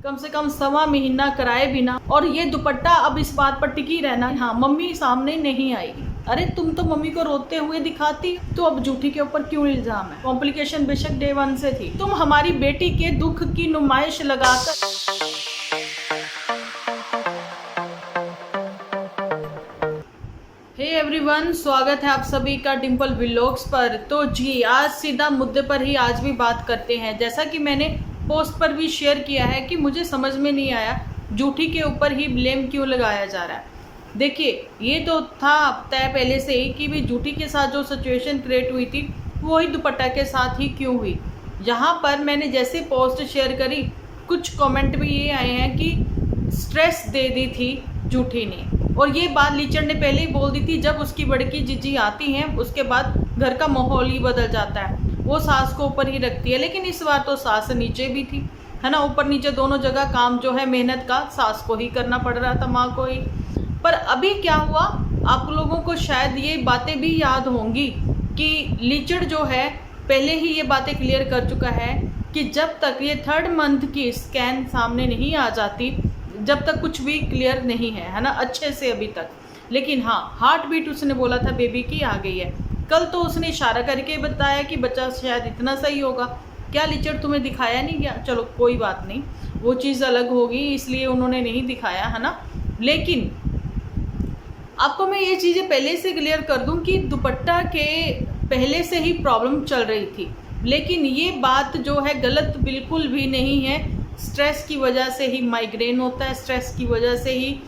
कम से कम सवा महीना कराए बिना, और ये दुपट्टा अब इस बात पर टिकी रहना, हाँ मम्मी सामने नहीं आएगी। अरे तुम तो मम्मी को रोते हुए दिखाती, तो अब जूठी के ऊपर क्यों इल्जाम है? कॉम्प्लिकेशन बेशक डे 1 से थी। तुम हमारी बेटी के दुख की नुमाइश लगाकर हे एवरीवन, स्वागत है आप सभी का डिम्पल व्लॉग्स पर। तो जी आज सीधा मुद्दे पर ही आज भी बात करते हैं। जैसा कि मैंने पोस्ट पर भी शेयर किया है कि मुझे समझ में नहीं आया जूठी के ऊपर ही ब्लेम क्यों लगाया जा रहा है। देखिए, ये तो था तय पहले से ही कि भी जूठी के साथ जो सिचुएशन क्रिएट हुई थी वही दुपट्टा के साथ ही क्यों हुई। यहाँ पर मैंने जैसे पोस्ट शेयर करी, कुछ कमेंट भी ये आए हैं कि स्ट्रेस दे दी थी जूठी ने, और ये बात लीचड़ ने पहले ही बोल दी थी। जब उसकी बड़की जीजी आती हैं उसके बाद घर का माहौल ही बदल जाता है, वो सास को ऊपर ही रखती है। लेकिन इस बार तो सास नीचे भी थी, है ना, ऊपर नीचे दोनों जगह काम जो है मेहनत का सास को ही करना पड़ रहा था, माँ को ही। पर अभी क्या हुआ, आप लोगों को शायद ये बातें भी याद होंगी कि लीचड़ जो है पहले ही ये बातें क्लियर कर चुका है कि जब तक ये 3rd मंथ की स्कैन सामने नहीं आ जाती, जब तक कुछ भी क्लियर नहीं है ना, अच्छे से अभी तक। लेकिन हाँ, हार्ट बीट उसने बोला था बेबी की आ गई है। कल तो उसने इशारा करके बताया कि बच्चा शायद इतना सही होगा। क्या लीचड़ तुम्हें दिखाया नहीं गया? चलो कोई बात नहीं, वो चीज़ अलग होगी, इसलिए उन्होंने नहीं दिखाया, है ना। लेकिन आपको मैं ये चीज़ें पहले से क्लियर कर दूं कि दुपट्टा के पहले से ही प्रॉब्लम चल रही थी। लेकिन ये बात जो है गलत बिल्कुल भी नहीं है। स्ट्रेस की वजह से ही माइग्रेन होता है, स्ट्रेस की वजह से ही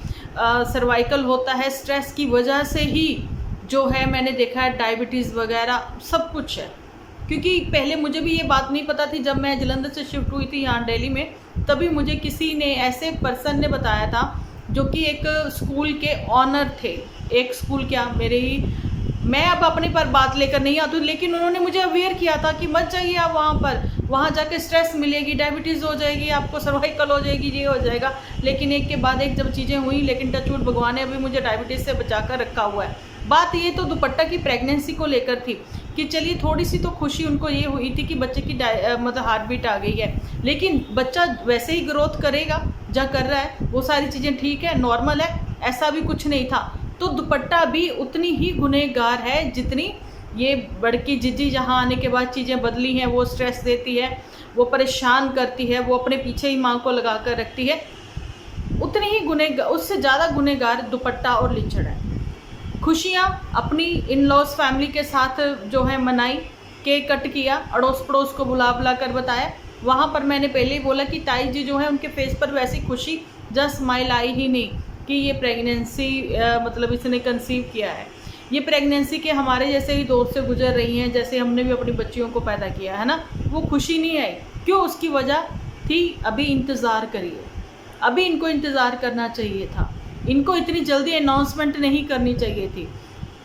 सर्वाइकल होता है, स्ट्रेस की वजह से ही जो है मैंने देखा है डायबिटीज़ वगैरह सब कुछ है। क्योंकि पहले मुझे भी ये बात नहीं पता थी, जब मैं जलंधर से शिफ्ट हुई थी यहाँ दिल्ली में, तभी मुझे किसी ने ऐसे पर्सन ने बताया था जो कि एक स्कूल के ऑनर थे। एक स्कूल क्या, मेरे ही, मैं अब अपने पर बात लेकर नहीं आती, लेकिन उन्होंने मुझे अवेयर किया था कि मत जाइए आप वहाँ पर, वहाँ जाके स्ट्रेस मिलेगी, डायबिटीज़ हो जाएगी, आपको सर्वाइकल हो जाएगी, ये हो जाएगा। लेकिन एक के बाद एक जब चीज़ें हुई, लेकिन टचवुड भगवान ने अभी मुझे डायबिटीज़ से बचा कर रखा हुआ है। बात ये तो दुपट्टा की प्रेगनेंसी को लेकर थी कि चलिए थोड़ी सी तो खुशी उनको ये हुई थी कि बच्चे की मतलब हार्ट बीट आ गई है। लेकिन बच्चा वैसे ही ग्रोथ करेगा जहाँ कर रहा है, वो सारी चीज़ें ठीक है, नॉर्मल है, ऐसा भी कुछ नहीं था। तो दुपट्टा भी उतनी ही गुनहगार है जितनी ये बड़की जीजी जहाँ आने के बाद चीज़ें बदली हैं, वो स्ट्रेस देती है, वो परेशान करती है, वो अपने पीछे ही माँ को लगा कर रखती है, उतनी ही गुनहगार, उससे ज़्यादा गुनहगार दुपट्टा और लीचड़ है। खुशियाँ अपनी इन लॉज फैमिली के साथ जो है मनाई, केक कट किया, अड़ोस पड़ोस को बुला बुला कर बताया। वहाँ पर मैंने पहले ही बोला कि ताई जी जो है उनके फेस पर वैसी खुशी जस्ट स्माइल आई ही नहीं कि ये प्रेगनेंसी मतलब इसने कंसीव किया है। ये प्रेगनेंसी के हमारे जैसे ही दौर से गुजर रही हैं, जैसे हमने भी अपनी बच्चियों को पैदा किया है ना, वो खुशी नहीं आई। क्यों? उसकी वजह थी अभी इंतज़ार करिए, अभी इनको इंतज़ार करना चाहिए था, इनको इतनी जल्दी अनाउंसमेंट नहीं करनी चाहिए थी।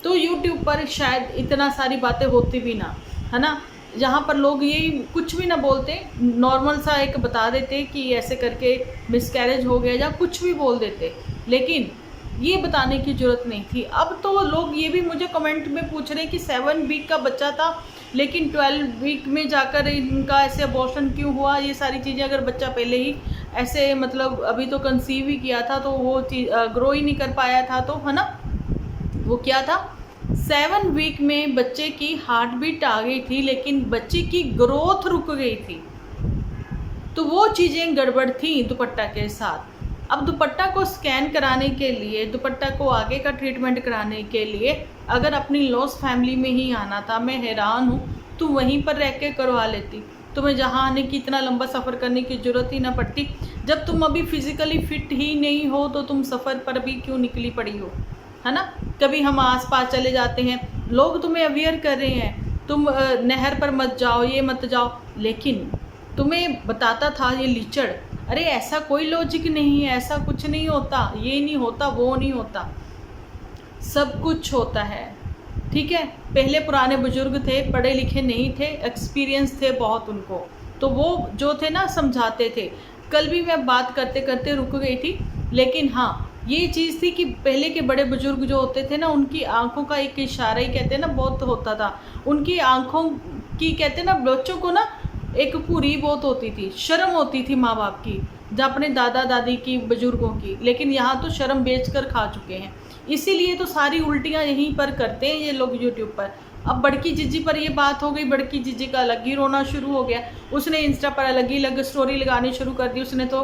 तो यूट्यूब पर शायद इतना सारी बातें होती भी ना, है ना, जहाँ पर लोग ये कुछ भी ना बोलते, नॉर्मल सा एक बता देते कि ऐसे करके मिसकैरेज हो गया या कुछ भी बोल देते, लेकिन ये बताने की ज़रूरत नहीं थी। अब तो लोग ये भी मुझे कमेंट में पूछ रहे कि 7 वीक का बच्चा था, लेकिन 12 वीक में जाकर इनका ऐसे अबॉर्शन क्यों हुआ। ये सारी चीज़ें, अगर बच्चा पहले ही ऐसे मतलब अभी तो कंसीव ही किया था तो वो ग्रो ही नहीं कर पाया था, तो है ना, वो क्या था, 7 वीक में बच्चे की हार्ट बीट आ गई थी, लेकिन बच्चे की ग्रोथ रुक गई थी। तो वो चीज़ें गड़बड़ थी दुपट्टा के साथ। अब दुपट्टा को स्कैन कराने के लिए, दुपट्टा को आगे का ट्रीटमेंट कराने के लिए अगर अपनी लॉस फैमिली में ही आना था, मैं हैरान हूँ, तो वहीं पर रह के करवा लेती, तुम्हें जहाँ आने की इतना लंबा सफ़र करने की ज़रूरत ही ना पड़ती। जब तुम अभी फिज़िकली फिट ही नहीं हो तो तुम सफ़र पर भी क्यों निकली पड़ी हो, है ना। कभी हम आस पास चले जाते हैं, लोग तुम्हें अवेयर कर रहे हैं, तुम नहर पर मत जाओ, ये मत जाओ, लेकिन तुम्हें बताता था ये लीचड़, अरे ऐसा कोई लॉजिक नहीं है, ऐसा कुछ नहीं होता, ये नहीं होता, वो नहीं होता, सब कुछ होता है, ठीक है। पहले पुराने बुजुर्ग थे, पढ़े लिखे नहीं थे, एक्सपीरियंस थे बहुत उनको, तो वो जो थे ना समझाते थे। कल भी मैं बात करते करते रुक गई थी, लेकिन हाँ ये चीज़ थी कि पहले के बड़े बुजुर्ग जो होते थे ना, उनकी आंखों का एक इशारा ही कहते हैं ना बहुत होता था, उनकी आंखों की कहते हैं ना, बच्चों को ना एक पूरी बहुत होती थी, शर्म होती थी माँ बाप की, जहाँ अपने दादा दादी की, बुजुर्गों की। लेकिन यहाँ तो शर्म बेच कर खा चुके हैं, इसीलिए तो सारी उल्टियाँ यहीं पर करते हैं ये लोग यूट्यूब पर। अब बड़की जीजी पर ये बात हो गई, बड़की जीजी का अलग ही रोना शुरू हो गया, उसने इंस्टा पर अलग ही अलग स्टोरी लगानी शुरू कर दी। उसने तो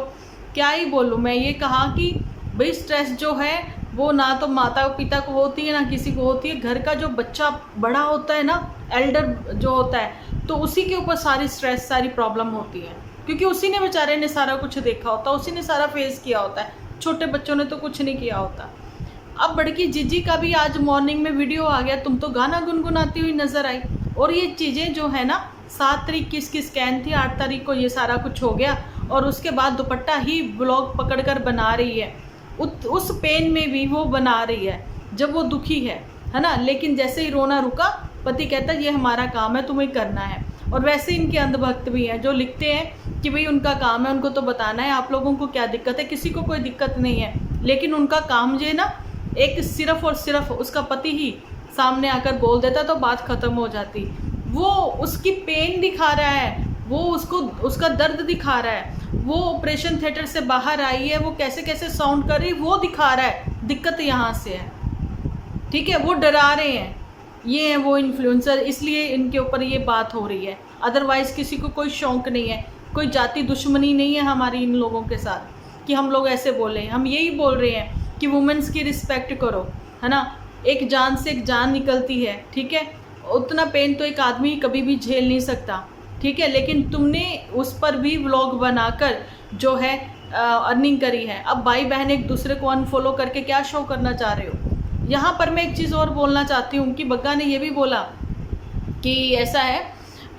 क्या ही बोलूँ मैं, ये कहा कि भाई स्ट्रेस जो है वो ना तो माता पिता को होती है ना किसी को होती है, घर का जो बच्चा बड़ा होता है ना, एल्डर जो होता है, तो उसी के ऊपर सारी स्ट्रेस सारी प्रॉब्लम होती है, क्योंकि उसी ने बेचारे ने सारा कुछ देखा होता है, उसी ने सारा फेस किया होता है, छोटे बच्चों ने तो कुछ नहीं किया होता। अब बड़की जीजी का भी आज मॉर्निंग में वीडियो आ गया, तुम तो गाना गुनगुनाती हुई नजर आई। और ये चीज़ें जो है ना, 7 तारीख की स्कैन थी, 8 तारीख को ये सारा कुछ हो गया, और उसके बाद दुपट्टा ही ब्लॉग पकड़कर बना रही है। उस पेन में भी वो बना रही है जब वो दुखी है ना। लेकिन जैसे ही रोना रुका, पति कहता है ये हमारा काम है, तुम्हें करना है। और वैसे इनके अंधभक्त भी हैं जो लिखते हैं कि भाई उनका काम है, उनको तो बताना है आप लोगों को क्या दिक्कत है। किसी को कोई दिक्कत नहीं है, लेकिन उनका काम जो है ना, एक सिर्फ और सिर्फ उसका पति ही सामने आकर बोल देता तो बात खत्म हो जाती। वो उसकी पेन दिखा रहा है, वो उसको उसका दर्द दिखा रहा है, वो ऑपरेशन थिएटर से बाहर आई है, वो कैसे कैसे साउंड कर रही है वो दिखा रहा है। दिक्कत यहाँ से है, ठीक है। वो डरा रहे हैं, ये हैं वो इन्फ्लुएंसर, इसलिए इनके ऊपर ये बात हो रही है। अदरवाइज़ किसी को कोई शौक नहीं है, कोई जाति दुश्मनी नहीं है हमारी इन लोगों के साथ कि हम लोग ऐसे बोले। हम यही बोल रहे हैं कि वुमेन्स की रिस्पेक्ट करो, है ना। एक जान से एक जान निकलती है, ठीक है। उतना पेन तो एक आदमी कभी भी झेल नहीं सकता, ठीक है। लेकिन तुमने उस पर भी व्लॉग बनाकर जो है अर्निंग करी है। अब भाई बहन एक दूसरे को अनफॉलो करके क्या शो करना चाह रहे हो। यहाँ पर मैं एक चीज़ और बोलना चाहती हूँ कि बग्गा ने ये भी बोला कि ऐसा है,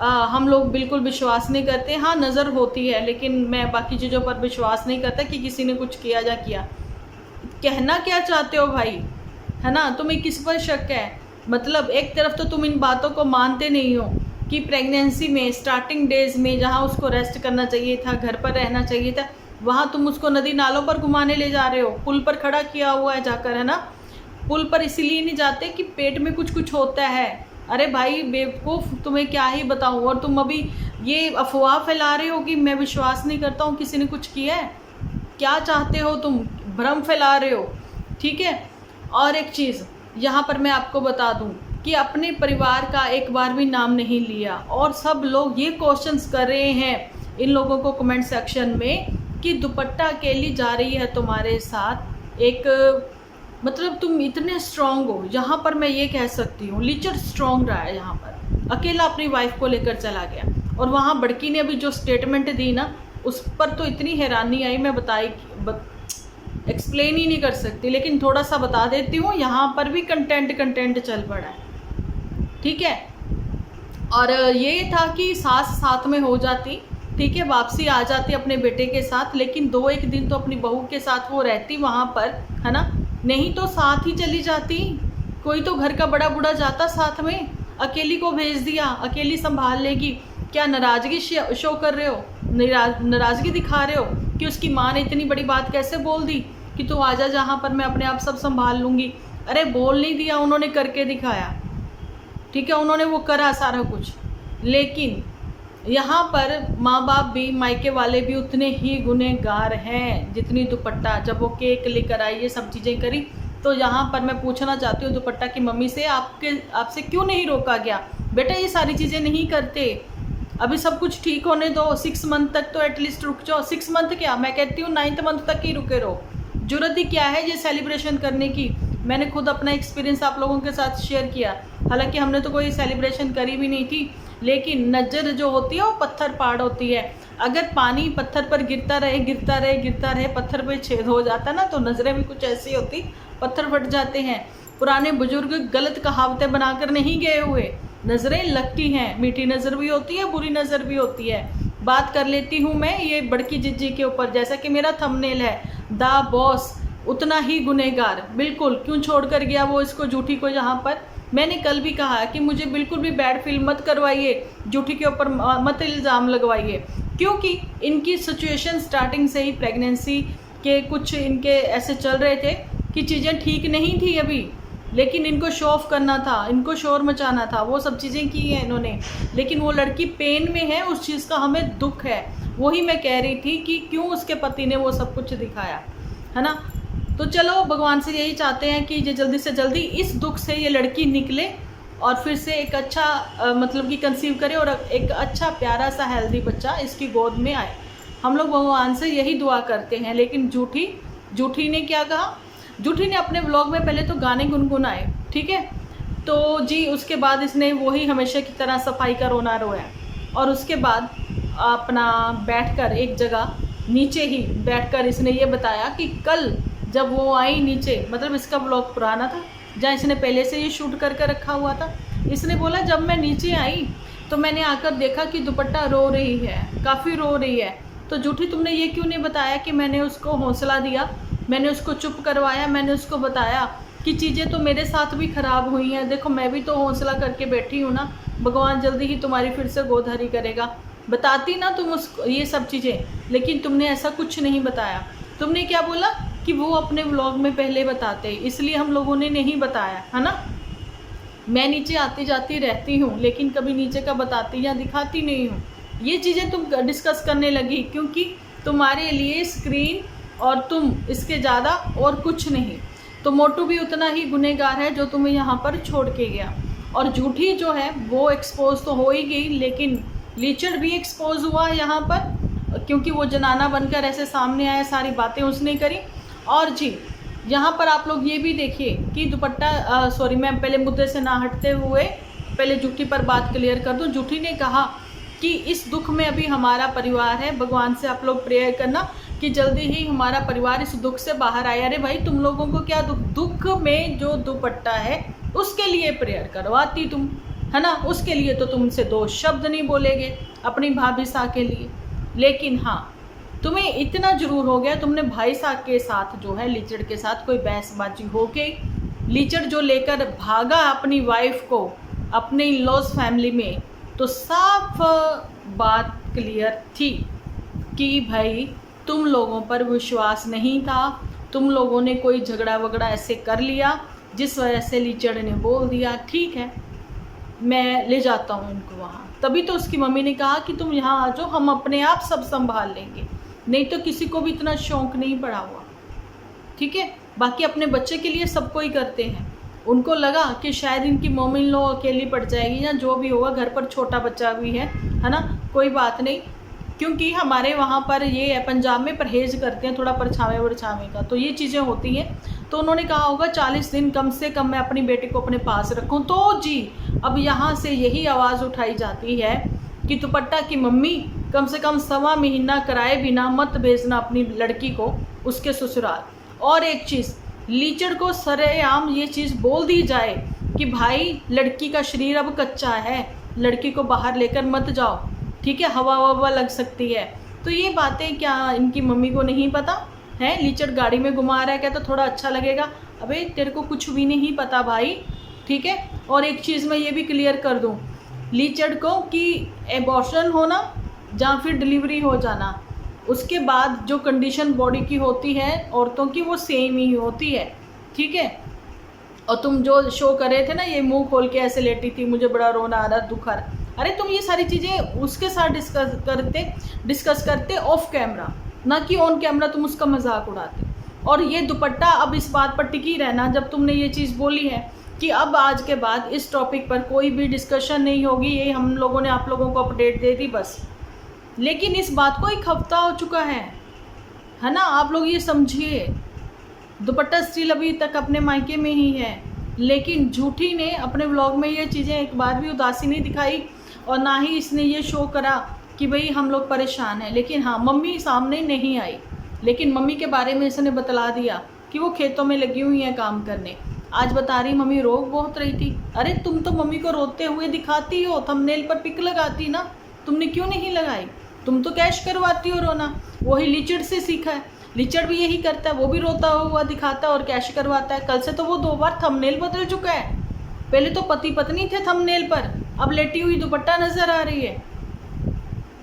हम लोग बिल्कुल विश्वास नहीं करते। हाँ, नज़र होती है, लेकिन मैं बाकी चीज़ों पर विश्वास नहीं करता कि किसी ने कुछ किया या किया। कहना क्या चाहते हो भाई, है ना। तुम्हें किस पर शक है? मतलब एक तरफ तो तुम इन बातों को मानते नहीं हो कि प्रेगनेंसी में स्टार्टिंग डेज में जहाँ उसको रेस्ट करना चाहिए था, घर पर रहना चाहिए था, वहाँ तुम उसको नदी नालों पर घुमाने ले जा रहे हो। पुल पर खड़ा किया हुआ है जाकर, है ना। पुल पर इसीलिए नहीं जाते कि पेट में कुछ कुछ होता है। अरे भाई बेवकूफ़, तुम्हें क्या ही बताऊँ। और तुम अभी ये अफवाह फैला रहे हो कि मैं विश्वास नहीं करता हूँ किसी ने कुछ किया है। क्या चाहते हो तुम? भ्रम फैला रहे हो, ठीक है। और एक चीज़ यहाँ पर मैं आपको बता दूँ कि अपने परिवार का एक बार भी नाम नहीं लिया, और सब लोग ये क्वेश्चंस कर रहे हैं इन लोगों को कमेंट सेक्शन में कि दुपट्टा अकेली जा रही है तुम्हारे साथ। एक मतलब तुम इतने स्ट्रांग हो, यहाँ पर मैं ये कह सकती हूँ लिचर स्ट्रांग रहा है यहाँ पर, अकेला अपनी वाइफ को लेकर चला गया। और वहाँ बड़की ने अभी जो स्टेटमेंट दी ना, उस पर तो इतनी हैरानी आई, मैं एक्सप्लेन ही नहीं कर सकती। लेकिन थोड़ा सा बता देती हूँ, यहाँ पर भी कंटेंट चल पड़ा है, ठीक है। और ये था कि सास साथ में हो जाती, ठीक है, वापसी आ जाती अपने बेटे के साथ, लेकिन 2-1 दिन तो अपनी बहू के साथ वो रहती वहाँ पर, है ना। नहीं तो साथ ही चली जाती, कोई तो घर का बड़ा बूढ़ा जाता साथ में। अकेली को भेज दिया, अकेली संभाल लेगी। क्या नाराज़गी शो कर रहे हो, नाराज़गी दिखा रहे हो कि उसकी माँ ने इतनी बड़ी बात कैसे बोल दी कि तू आजा जहाँ पर मैं अपने आप सब संभाल लूँगी। अरे बोल नहीं दिया, उन्होंने करके दिखाया, ठीक है। उन्होंने वो करा सारा कुछ। लेकिन यहाँ पर माँ बाप भी, मायके वाले भी उतने ही गुनहगार हैं जितनी दुपट्टा। जब वो केक लेकर आई, ये सब चीज़ें करी, तो यहाँ पर मैं पूछना चाहती हूँ दुपट्टा की मम्मी से, आपसे क्यों नहीं रोका गया? बेटा ये सारी चीज़ें नहीं करते, अभी सब कुछ ठीक होने दो, 6 मंथ तक तो एटलीस्ट रुक जाओ। 6 मंथ क्या, मैं कहती हूँ 9th मंथ तक ही रुके रहो। जरूरत ही क्या है ये सेलिब्रेशन करने की? मैंने खुद अपना एक्सपीरियंस आप लोगों के साथ शेयर किया। हालांकि हमने तो कोई सेलिब्रेशन करी भी नहीं थी, लेकिन नज़र जो होती है वो पत्थर पाड़ होती है। अगर पानी पत्थर पर गिरता रहे गिरता रहे गिरता रहे, पत्थर पे छेद हो जाता ना, तो नज़रें भी कुछ ऐसी होती, पत्थर फट जाते हैं। पुराने बुजुर्ग गलत कहावतें बनाकर नहीं गए हुए, नज़रें लगती हैं, मीठी नज़र भी होती है, बुरी नज़र भी होती है। बात कर लेती हूँ मैं ये बड़की जीजी के ऊपर, जैसा कि मेरा थंबनेल है, द बॉस उतना ही गुनहगार। बिल्कुल, क्यों छोड़कर गया वो इसको, जूठी को। यहाँ पर मैंने कल भी कहा कि मुझे बिल्कुल भी बैड फील मत करवाइए, जूठी के ऊपर मत इल्ज़ाम लगवाइए, क्योंकि इनकी सिचुएशन स्टार्टिंग से ही प्रेगनेंसी के कुछ इनके ऐसे चल रहे थे कि चीज़ें ठीक नहीं थी अभी, लेकिन इनको शो ऑफ करना था, इनको शोर मचाना था, वो सब चीज़ें की हैं इन्होंने। लेकिन वो लड़की पेन में है, उस चीज़ का हमें दुख है। वही मैं कह रही थी कि क्यों उसके पति ने वो सब कुछ दिखाया, है ना। तो चलो भगवान से यही चाहते हैं कि ये जल्दी से जल्दी इस दुख से ये लड़की निकले और फिर से एक अच्छा मतलब कि कंसीव करे और एक अच्छा प्यारा सा हेल्दी बच्चा इसकी गोद में आए। हम लोग भगवान से यही दुआ करते हैं। लेकिन जूठी ने क्या कहा, जूठी ने अपने व्लॉग में पहले तो गाने गुनगुनाए, ठीक है। तो जी उसके बाद इसने वही हमेशा की तरह सफाई का रोना रोया और उसके बाद अपना बैठकर एक जगह नीचे ही बैठकर इसने ये बताया कि कल जब वो आई नीचे, मतलब इसका व्लॉग पुराना था जहाँ इसने पहले से ये शूट करके रखा हुआ था। इसने बोला जब मैं नीचे आई तो मैंने आकर देखा कि दुपट्टा रो रही है, काफ़ी रो रही है। तो जूठी तुमने ये क्यों नहीं बताया कि मैंने उसको हौसला दिया, मैंने उसको चुप करवाया, मैंने उसको बताया कि चीज़ें तो मेरे साथ भी ख़राब हुई हैं, देखो मैं भी तो हौसला करके बैठी हूँ ना, भगवान जल्दी ही तुम्हारी फिर से गोदहरी करेगा। बताती ना तुम उसको ये सब चीज़ें, लेकिन तुमने ऐसा कुछ नहीं बताया। तुमने क्या बोला कि वो अपने व्लॉग में पहले बताते, इसलिए हम लोगों ने नहीं बताया, है ना। मैं नीचे आती जाती रहती हूँ लेकिन कभी नीचे का बताती या दिखाती नहीं हूँ। ये चीज़ें तुम डिस्कस करने लगी क्योंकि तुम्हारे लिए स्क्रीन और तुम इसके ज़्यादा और कुछ नहीं। तो मोटू भी उतना ही गुनहगार है जो तुम्हें यहाँ पर छोड़ के गया। और झूठी जो है वो एक्सपोज तो हो ही गई, लेकिन लीचड़ भी एक्सपोज हुआ यहाँ पर क्योंकि वो जनाना बनकर ऐसे सामने आया, सारी बातें उसने करी। और जी यहाँ पर आप लोग ये भी देखिए कि दुपट्टा सॉरी मैं पहले मुद्दे से ना हटते हुए पहले जूठी पर बात क्लियर कर दूँ। जूठी ने कहा कि इस दुख में अभी हमारा परिवार है, भगवान से आप लोग प्रेयर करना कि जल्दी ही हमारा परिवार इस दुख से बाहर आए। अरे भाई तुम लोगों को क्या दुख में जो दुपट्टा है उसके लिए प्रेयर करवाती तुम, है ना, उसके लिए तो तुमसे दो शब्द नहीं बोलेगे अपनी भाभी सा के लिए। लेकिन हाँ तुम्हें इतना जरूर हो गया, तुमने भाई साहब के साथ जो है लीचड़ के साथ कोई बहसबाजी हो गई, लीचड़ जो लेकर भागा अपनी वाइफ को अपने इन-लॉज फैमिली में, तो साफ बात क्लियर थी कि भाई तुम लोगों पर विश्वास नहीं था, तुम लोगों ने कोई झगड़ा वगड़ा ऐसे कर लिया जिस वजह से लीचड़ ने बोल दिया ठीक है मैं ले जाता हूँ इनको वहाँ। तभी तो उसकी मम्मी ने कहा कि तुम यहाँ आ जाओ, हम अपने आप सब संभाल लेंगे। नहीं तो किसी को भी इतना शौक नहीं पड़ा हुआ, ठीक है। बाकी अपने बच्चे के लिए सब कोई करते हैं। उनको लगा कि शायद इनकी मम्मी इन लोग अकेली पड़ जाएगी या जो भी होगा, घर पर छोटा बच्चा भी है ना, कोई बात नहीं। क्योंकि हमारे वहाँ पर ये है पंजाब में परहेज करते हैं थोड़ा परछावे वरछावे का, तो ये चीज़ें होती हैं। तो उन्होंने कहा होगा 40 दिन कम से कम मैं अपनी बेटी को अपने पास रखूँ। तो जी अब यहाँ से यही आवाज़ उठाई जाती है कि दुपट्टा की मम्मी कम से कम 1.25 महीना कराए बिना मत भेजना अपनी लड़की को उसके ससुराल। और एक चीज़ लीचड़ को सरेआम ये चीज़ बोल दी जाए कि भाई लड़की का शरीर अब कच्चा है, लड़की को बाहर लेकर मत जाओ, ठीक है, हवा ववा लग सकती है। तो ये बातें क्या इनकी मम्मी को नहीं पता है। लीचड़ गाड़ी में घुमा रहा है, कहता थोड़ा अच्छा लगेगा, अबे तेरे को कुछ भी नहीं पता भाई, ठीक है। और एक चीज़ मैं ये भी क्लियर कर दूँ लीचड़ को कि एबॉर्शन होना या फिर डिलीवरी हो जाना, उसके बाद जो कंडीशन बॉडी की होती है औरतों की वो सेम ही होती है, ठीक है। और तुम जो शो कर रहे थे ना, ये मुंह खोल के ऐसे लेटी थी, मुझे बड़ा रोना आ रहा, दुख आ रहा, अरे तुम ये सारी चीज़ें उसके साथ डिस्कस करते ऑफ कैमरा, ना कि ऑन कैमरा तुम उसका मजाक उड़ाते। और ये दुपट्टा अब इस बात पर टिकी रहना, जब तुमने ये चीज़ बोली है कि अब आज के बाद इस टॉपिक पर कोई भी डिस्कशन नहीं होगी, ये हम लोगों ने आप लोगों को अपडेट दे दी बस। लेकिन इस बात को 1 हफ्ता हो चुका है ना, आप लोग ये समझिए। दुपट्टा स्टिल अभी तक अपने मायके में ही है, लेकिन झूठी ने अपने व्लॉग में ये चीज़ें एक बार भी उदासी नहीं दिखाई और ना ही इसने ये शो करा कि भाई हम लोग परेशान हैं। लेकिन हाँ मम्मी सामने नहीं आई, लेकिन मम्मी के बारे में इसने बतला दिया कि वो खेतों में लगी हुई हैं काम करने। आज बता रही मम्मी रो बहुत रही थी। अरे तुम तो मम्मी को रोते हुए दिखाती हो, थंबनेल पर पिक लगाती ना, तुमने क्यों नहीं लगाई? तुम तो कैश करवाती हो रोना, वही लीचड़ से सीखा है। लीचड़ भी यही करता है, वो भी रोता हुआ दिखाता है और कैश करवाता है। कल से तो वो 2 बार थंबनेल बदल चुका है, पहले तो पति पत्नी थे थंबनेल पर, अब लेटी हुई दुपट्टा नजर आ रही है।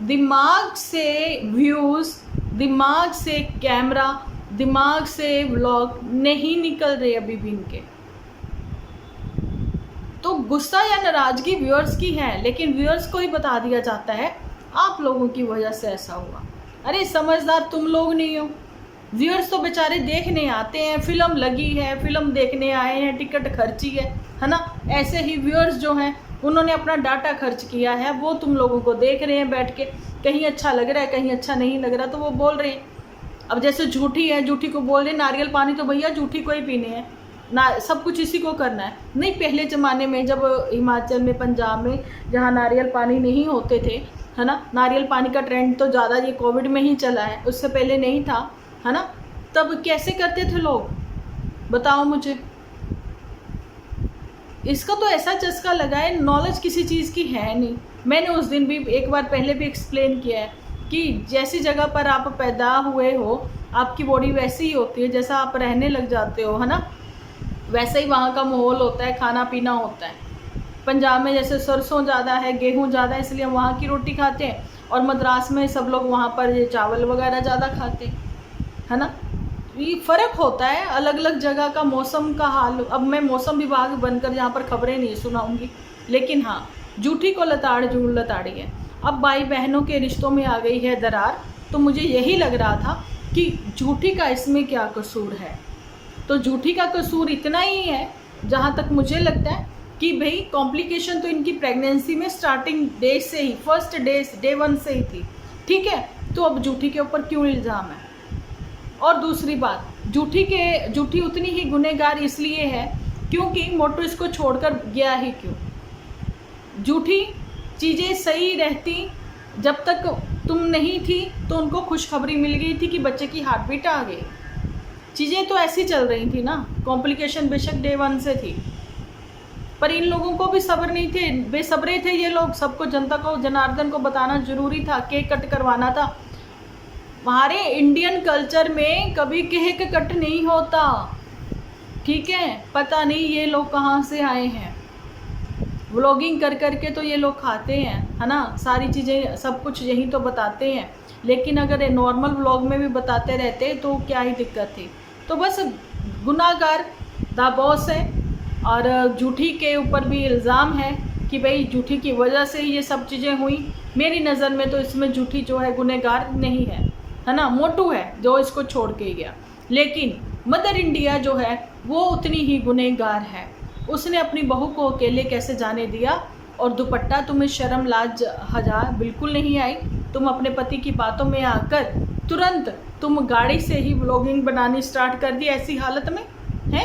दिमाग से व्यूज़, दिमाग से कैमरा, दिमाग से व्लॉग नहीं निकल रहे अभी भी इनके। तो गुस्सा या नाराज़गी व्यूअर्स की है, लेकिन व्यूअर्स को ही बता दिया जाता है आप लोगों की वजह से ऐसा हुआ। अरे समझदार तुम लोग नहीं हो। व्यूअर्स तो बेचारे देखने आते हैं, फिल्म लगी है, फिल्म देखने आए हैं, टिकट खर्ची है ना। ऐसे ही व्यूअर्स जो हैं उन्होंने अपना डाटा खर्च किया है, वो तुम लोगों को देख रहे हैं बैठ के। कहीं अच्छा लग रहा है, कहीं अच्छा नहीं लग रहा, तो वो बोल रहे हैं। अब जैसे झूठी है, झूठी को बोल रहे नारियल पानी, तो भैया झूठी को ही पीने हैं ना, सब कुछ इसी को करना है। नहीं, पहले ज़माने में जब हिमाचल में, पंजाब में, जहाँ नारियल पानी नहीं होते थे, है ना, नारियल पानी का ट्रेंड तो ज़्यादा ये कोविड में ही चला है, उससे पहले नहीं था, है ना। तब कैसे करते थे लोग, बताओ मुझे। इसका तो ऐसा चस्का लगा है, नॉलेज किसी चीज़ की है नहीं। मैंने उस दिन भी एक बार पहले भी एक्सप्लेन किया है कि जैसी जगह पर आप पैदा हुए हो, आपकी बॉडी वैसी ही होती है, जैसा आप रहने लग जाते हो, है ना, वैसे ही वहाँ का माहौल होता है, खाना पीना होता है। पंजाब में जैसे सरसों ज़्यादा है, गेहूँ ज़्यादा है, इसलिए हम वहाँ की रोटी खाते हैं, और मद्रास में सब लोग वहाँ पर ये चावल वगैरह ज़्यादा खाते हैं, है ना। ये फ़र्क होता है, अलग अलग जगह का मौसम का हाल। अब मैं मौसम विभाग बनकर यहाँ पर खबरें नहीं सुनाऊंगी, लेकिन हाँ, झूठी को लताड़ जूड़ लताड़ी है। अब भाई बहनों के रिश्तों में आ गई है दरार, तो मुझे यही लग रहा था कि झूठी का इसमें क्या कसूर है। तो झूठी का कसूर इतना ही है, जहाँ तक मुझे लगता है कि भाई कॉम्प्लिकेशन तो इनकी प्रेगनेंसी में स्टार्टिंग डे से ही, फर्स्ट डे 1 से ही थी, ठीक है। तो अब झूठी के ऊपर क्यों इल्ज़ाम है। और दूसरी बात, झूठी उतनी ही गुनहगार इसलिए है क्योंकि मोटू इसको छोड़कर गया ही क्यों। झूठी चीज़ें सही रहती, जब तक तुम नहीं थी तो उनको खुशखबरी मिल गई थी कि बच्चे की हार्ट बीट आ गई। चीज़ें तो ऐसी चल रही थी ना, कॉम्प्लिकेशन बेशक डे 1 से थी, पर इन लोगों को भी सब्र नहीं थे, बेसब्रे थे ये लोग। सबको, जनता को, जनार्दन को बताना जरूरी था, केक कट करवाना था। हमारे इंडियन कल्चर में कभी केक कट नहीं होता, ठीक है। पता नहीं ये लोग कहाँ से आए हैं, व्लॉगिंग कर करके तो ये लोग खाते हैं, है ना, सारी चीज़ें सब कुछ यही तो बताते हैं। लेकिन अगर नॉर्मल व्लॉग में भी बताते रहते तो क्या ही दिक्कत थी। तो बस गुनाहगार द बॉस है, और झूठी के ऊपर भी इल्ज़ाम है कि भाई झूठी की वजह से ये सब चीज़ें हुई। मेरी नज़र में तो इसमें झूठी जो है गुनहगार नहीं है ना, मोटू है जो इसको छोड़ के गया। लेकिन मदर इंडिया जो है वो उतनी ही गुनहगार है। उसने अपनी बहू को अकेले कैसे जाने दिया, और दुपट्टा, तुम्हें शर्म लाज हया बिल्कुल नहीं आई। तुम अपने पति की बातों में आकर तुरंत तुम गाड़ी से ही व्लॉगिंग बनानी स्टार्ट कर दी ऐसी हालत में है।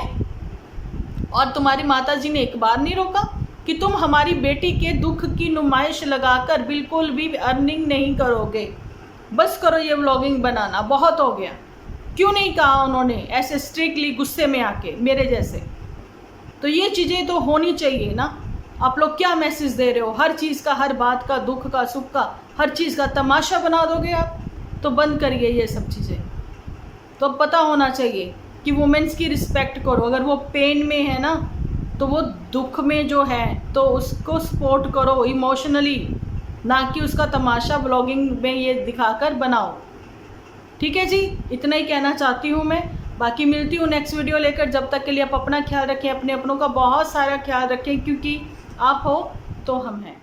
और तुम्हारी माताजी ने एक बार नहीं रोका कि तुम हमारी बेटी के दुख की नुमाइश लगाकर बिल्कुल भी अर्निंग नहीं करोगे, बस करो ये व्लॉगिंग बनाना, बहुत हो गया। क्यों नहीं कहा उन्होंने ऐसे स्ट्रिक्टली गुस्से में आके मेरे जैसे। तो ये चीज़ें तो होनी चाहिए ना। आप लोग क्या मैसेज दे रहे हो, हर चीज़ का, हर बात का, दुख का, सुख का, हर चीज़ का तमाशा बना दोगे आप। तो बंद करिए ये सब चीज़ें। तो अब पता होना चाहिए कि वुमेन्स की रिस्पेक्ट करो। अगर वो पेन में है ना, तो वो दुख में जो है तो उसको सपोर्ट करो इमोशनली, ना कि उसका तमाशा ब्लॉगिंग में ये दिखाकर बनाओ। ठीक है जी, इतना ही कहना चाहती हूँ मैं। बाकी मिलती हूँ नेक्स्ट वीडियो लेकर। जब तक के लिए आप अपना ख्याल रखें, अपने अपनों का बहुत सारा ख्याल रखें, क्योंकि आप हो तो हम हैं।